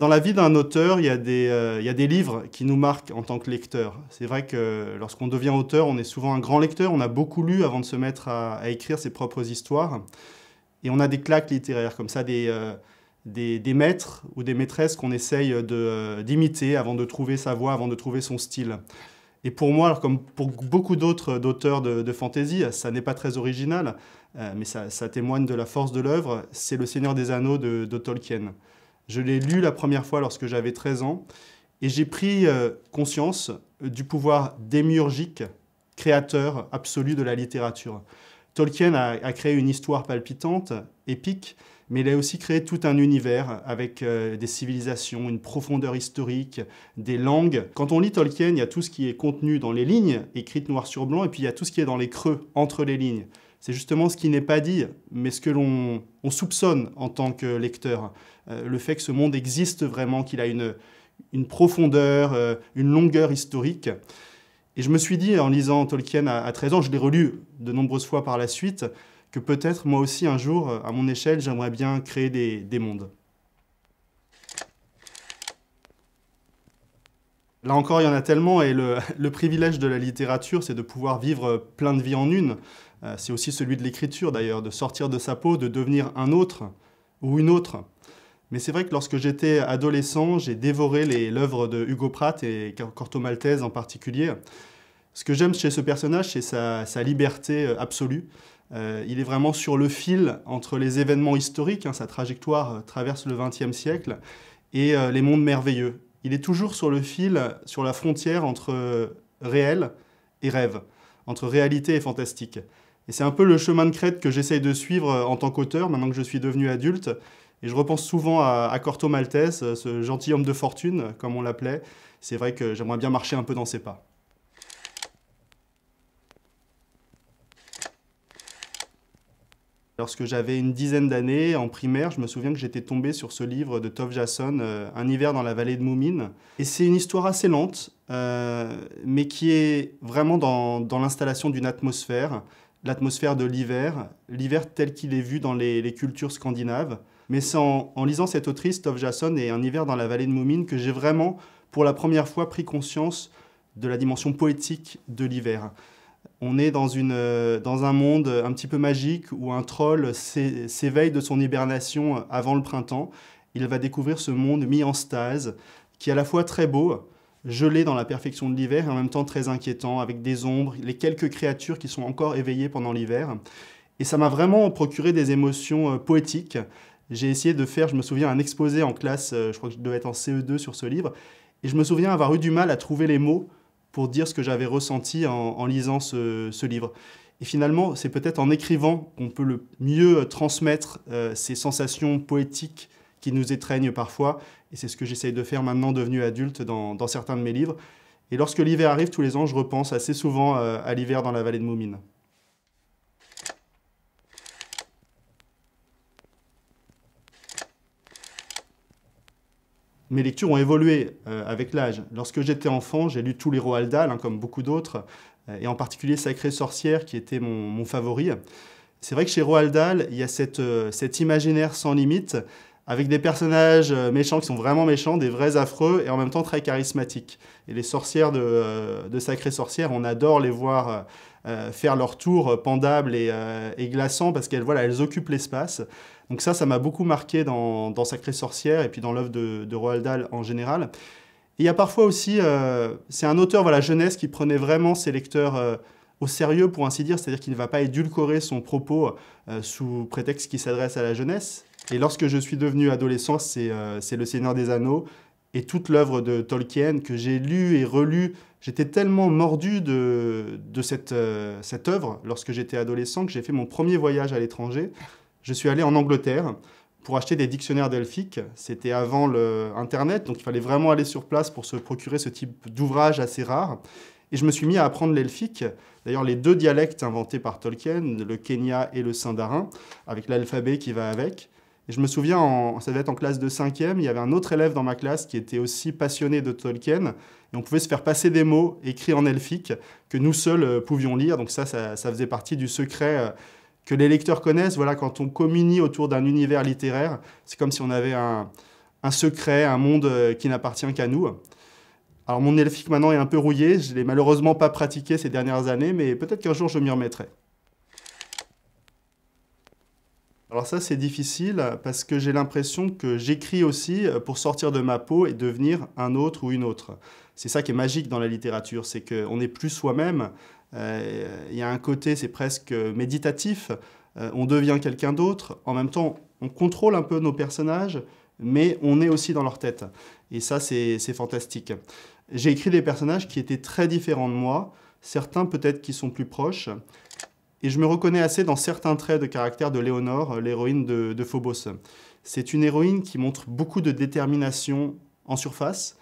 Dans la vie d'un auteur, il y a des livres qui nous marquent en tant que lecteur. C'est vrai que lorsqu'on devient auteur, on est souvent un grand lecteur, on a beaucoup lu avant de se mettre à écrire ses propres histoires. Et on a des claques littéraires, comme ça, des maîtres ou des maîtresses qu'on essaye d'imiter avant de trouver sa voix, avant de trouver son style. Et pour moi, alors comme pour beaucoup d'autres d'auteurs de fantasy, ça n'est pas très original, mais ça témoigne de la force de l'œuvre, c'est Le Seigneur des Anneaux de Tolkien. Je l'ai lu la première fois lorsque j'avais 13 ans, et j'ai pris conscience du pouvoir démiurgique, créateur absolu de la littérature. Tolkien a créé une histoire palpitante, épique, mais il a aussi créé tout un univers avec des civilisations, une profondeur historique, des langues. Quand on lit Tolkien, il y a tout ce qui est contenu dans les lignes, écrites noir sur blanc, et puis il y a tout ce qui est dans les creux, entre les lignes. C'est justement ce qui n'est pas dit, mais ce que l'on soupçonne en tant que lecteur. Le fait que ce monde existe vraiment, qu'il a une profondeur, une longueur historique. Et je me suis dit, en lisant Tolkien à 13 ans, je l'ai relu de nombreuses fois par la suite, que peut-être moi aussi un jour, à mon échelle, j'aimerais bien créer des mondes. Là encore, il y en a tellement, et le privilège de la littérature, c'est de pouvoir vivre plein de vies en une. C'est aussi celui de l'écriture d'ailleurs, de sortir de sa peau, de devenir un autre ou une autre. Mais c'est vrai que lorsque j'étais adolescent, j'ai dévoré l'œuvre de Hugo Pratt et Corto Maltese en particulier. Ce que j'aime chez ce personnage, c'est sa liberté absolue. Il est vraiment sur le fil entre les événements historiques, sa trajectoire traverse le XXe siècle, et les mondes merveilleux. Il est toujours sur le fil, sur la frontière entre réel et rêve, entre réalité et fantastique. Et c'est un peu le chemin de crête que j'essaye de suivre en tant qu'auteur, maintenant que je suis devenu adulte. Et je repense souvent à Corto Maltese, ce gentilhomme de fortune, comme on l'appelait. C'est vrai que j'aimerais bien marcher un peu dans ses pas. Lorsque j'avais une dizaine d'années, en primaire, je me souviens que j'étais tombé sur ce livre de Tove Jansson, Un hiver dans la vallée de Moomin. Et c'est une histoire assez lente, mais qui est vraiment dans l'installation d'une atmosphère, l'atmosphère de l'hiver tel qu'il est vu dans les cultures scandinaves. Mais c'est en lisant cette autrice, Tove Jansson, et Un hiver dans la vallée de Moomin, que j'ai vraiment, pour la première fois, pris conscience de la dimension poétique de l'hiver. On est dans un monde un petit peu magique où un troll s'éveille de son hibernation avant le printemps. Il va découvrir ce monde mis en stase, qui est à la fois très beau, gelé dans la perfection de l'hiver, et en même temps très inquiétant, avec des ombres, les quelques créatures qui sont encore éveillées pendant l'hiver. Et ça m'a vraiment procuré des émotions poétiques. J'ai essayé de faire, je me souviens, un exposé en classe, je crois que je devais être en CE2 sur ce livre, et je me souviens avoir eu du mal à trouver les mots pour dire ce que j'avais ressenti en lisant ce livre. Et finalement, c'est peut-être en écrivant qu'on peut le mieux transmettre ces sensations poétiques qui nous étreignent parfois. Et c'est ce que j'essaye de faire maintenant, devenu adulte, dans certains de mes livres. Et lorsque l'hiver arrive tous les ans, je repense assez souvent à l'hiver dans la vallée de Moomin. Mes lectures ont évolué avec l'âge. Lorsque j'étais enfant, j'ai lu tous les Roald Dahl, comme beaucoup d'autres, et en particulier Sacrée Sorcière, qui était mon favori. C'est vrai que chez Roald Dahl, il y a cet imaginaire sans limite, avec des personnages méchants qui sont vraiment méchants, des vrais affreux, et en même temps très charismatiques. Et les sorcières de Sacrée Sorcière, on adore les voir faire leur tour pendable et glaçant, parce qu'elles occupent l'espace. Donc ça m'a beaucoup marqué dans Sacrée Sorcière et puis dans l'œuvre de Roald Dahl en général. Et il y a parfois aussi, c'est un auteur jeunesse qui prenait vraiment ses lecteurs au sérieux, pour ainsi dire, c'est-à-dire qu'il ne va pas édulcorer son propos sous prétexte qu'il s'adresse à la jeunesse. Et lorsque je suis devenu adolescent, c'est Le Seigneur des Anneaux et toute l'œuvre de Tolkien que j'ai lue et relue. J'étais tellement mordu de cette œuvre lorsque j'étais adolescent que j'ai fait mon premier voyage à l'étranger. Je suis allé en Angleterre pour acheter des dictionnaires delphiques. C'était avant Internet, donc il fallait vraiment aller sur place pour se procurer ce type d'ouvrage assez rare. Et je me suis mis à apprendre l'elfique, d'ailleurs les deux dialectes inventés par Tolkien, le Quenya et le Sindarin, avec l'alphabet qui va avec. Et je me souviens, ça devait être en classe de 5e, il y avait un autre élève dans ma classe qui était aussi passionné de Tolkien, et on pouvait se faire passer des mots écrits en elfique que nous seuls pouvions lire, donc ça faisait partie du secret que les lecteurs connaissent. Voilà, quand on communie autour d'un univers littéraire, c'est comme si on avait un secret, un monde qui n'appartient qu'à nous. Alors mon elfique maintenant est un peu rouillé, je ne l'ai malheureusement pas pratiqué ces dernières années, mais peut-être qu'un jour je m'y remettrai. Alors ça c'est difficile parce que j'ai l'impression que j'écris aussi pour sortir de ma peau et devenir un autre ou une autre. C'est ça qui est magique dans la littérature, c'est qu'on n'est plus soi-même. Il y a un côté, c'est presque méditatif, on devient quelqu'un d'autre. En même temps, on contrôle un peu nos personnages, mais on est aussi dans leur tête. Et ça c'est fantastique. J'ai écrit des personnages qui étaient très différents de moi, certains peut-être qui sont plus proches. Et je me reconnais assez dans certains traits de caractère de Léonore, l'héroïne de Phobos. C'est une héroïne qui montre beaucoup de détermination en surface,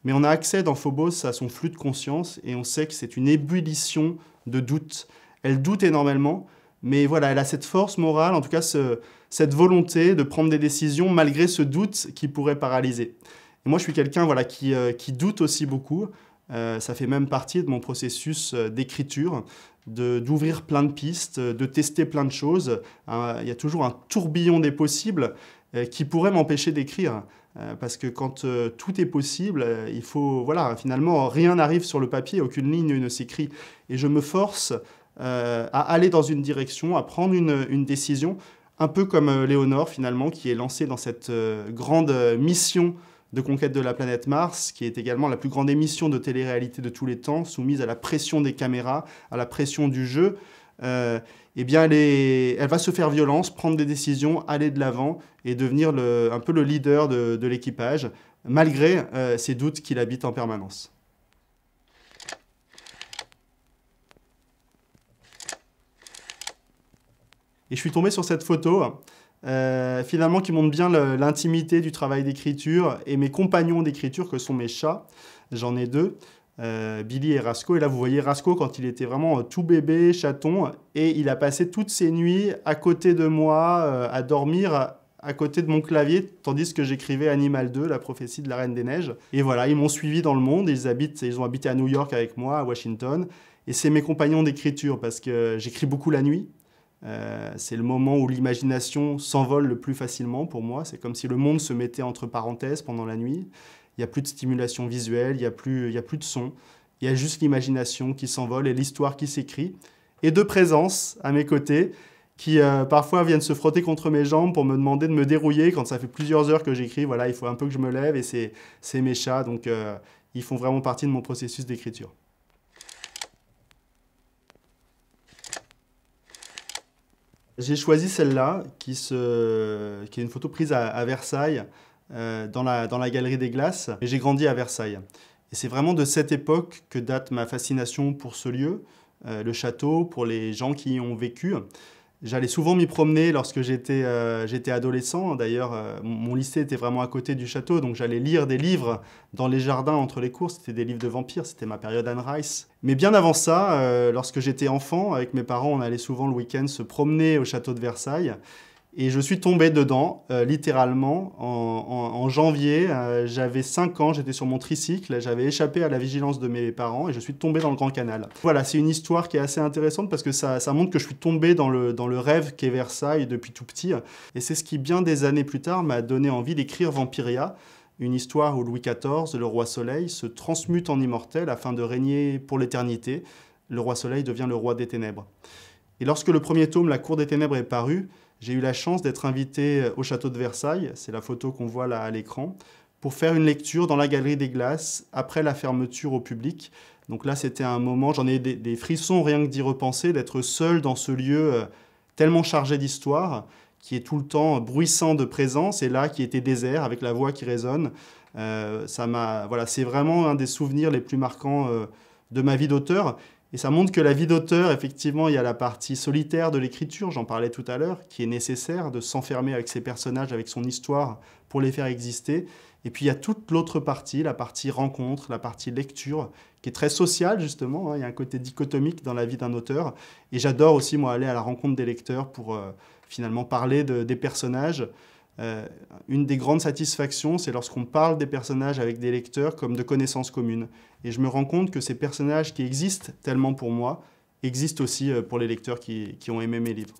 mais on a accès dans Phobos à son flux de conscience et on sait que c'est une ébullition de doute. Elle doute énormément, mais voilà, elle a cette force morale, en tout cas cette volonté de prendre des décisions malgré ce doute qui pourrait paralyser. Et moi, je suis quelqu'un voilà, qui doute aussi beaucoup. Ça fait même partie de mon processus d'écriture, d'ouvrir plein de pistes, de tester plein de choses. Il y a toujours un tourbillon des possibles qui pourrait m'empêcher d'écrire. Parce que quand tout est possible, il faut, voilà, finalement, rien n'arrive sur le papier, aucune ligne ne s'écrit. Et je me force à aller dans une direction, à prendre une décision, un peu comme Léonore, finalement, qui est lancée dans cette grande mission de conquête de la planète Mars, qui est également la plus grande émission de télé-réalité de tous les temps, soumise à la pression des caméras, à la pression du jeu. Eh bien, elle va se faire violence, prendre des décisions, aller de l'avant et devenir un peu le leader de l'équipage, malgré ces doutes qui l'habitent en permanence. Et je suis tombé sur cette photo, finalement qui montre bien l'intimité du travail d'écriture et mes compagnons d'écriture que sont mes chats. J'en ai deux, Billy et Rasco. Et là, vous voyez Rasco quand il était vraiment tout bébé, chaton, et il a passé toutes ses nuits à côté de moi, à dormir à côté de mon clavier, tandis que j'écrivais Animal 2, la prophétie de la Reine des Neiges. Et voilà, ils m'ont suivi dans le monde, ils ont habité à New York avec moi, à Washington, et c'est mes compagnons d'écriture, parce que j'écris beaucoup la nuit. C'est le moment où l'imagination s'envole le plus facilement pour moi. C'est comme si le monde se mettait entre parenthèses pendant la nuit. Il n'y a plus de stimulation visuelle, il n'y a plus de son. Il y a juste l'imagination qui s'envole et l'histoire qui s'écrit. Et deux présences à mes côtés qui parfois viennent se frotter contre mes jambes pour me demander de me dérouiller quand ça fait plusieurs heures que j'écris. Voilà, il faut un peu que je me lève et c'est mes chats. Donc ils font vraiment partie de mon processus d'écriture. J'ai choisi celle-là, qui est une photo prise à Versailles, dans la Galerie des Glaces. Et j'ai grandi à Versailles. Et c'est vraiment de cette époque que date ma fascination pour ce lieu, le château, pour les gens qui y ont vécu. J'allais souvent m'y promener lorsque j'étais adolescent. D'ailleurs, mon lycée était vraiment à côté du château, donc j'allais lire des livres dans les jardins entre les cours. C'était des livres de vampires, c'était ma période Anne Rice. Mais bien avant ça, lorsque j'étais enfant, avec mes parents, on allait souvent le week-end se promener au château de Versailles. Et je suis tombé dedans, littéralement, en janvier. J'avais 5 ans, j'étais sur mon tricycle, j'avais échappé à la vigilance de mes parents et je suis tombé dans le Grand Canal. Voilà, c'est une histoire qui est assez intéressante parce que ça montre que je suis tombé dans le rêve qu'est Versailles depuis tout petit. Et c'est ce qui, bien des années plus tard, m'a donné envie d'écrire Vampiria, une histoire où Louis XIV, le roi Soleil, se transmute en immortel afin de régner pour l'éternité. Le roi Soleil devient le roi des ténèbres. Et lorsque le premier tome, La Cour des ténèbres, est paru, j'ai eu la chance d'être invité au château de Versailles, c'est la photo qu'on voit là à l'écran, pour faire une lecture dans la Galerie des Glaces après la fermeture au public. Donc là, c'était un moment, j'en ai des frissons rien que d'y repenser, d'être seul dans ce lieu tellement chargé d'histoire, qui est tout le temps bruissant de présence, et là, qui était désert, avec la voix qui résonne. Voilà, c'est vraiment un des souvenirs les plus marquants de ma vie d'auteur. Et ça montre que la vie d'auteur, effectivement, il y a la partie solitaire de l'écriture, j'en parlais tout à l'heure, qui est nécessaire de s'enfermer avec ses personnages, avec son histoire, pour les faire exister. Et puis il y a toute l'autre partie, la partie rencontre, la partie lecture, qui est très sociale, justement. Il y a un côté dichotomique dans la vie d'un auteur. Et j'adore aussi, moi, aller à la rencontre des lecteurs pour finalement parler des personnages. Une des grandes satisfactions, c'est lorsqu'on parle des personnages avec des lecteurs comme de connaissances communes. Et je me rends compte que ces personnages qui existent tellement pour moi, existent aussi pour les lecteurs qui ont aimé mes livres.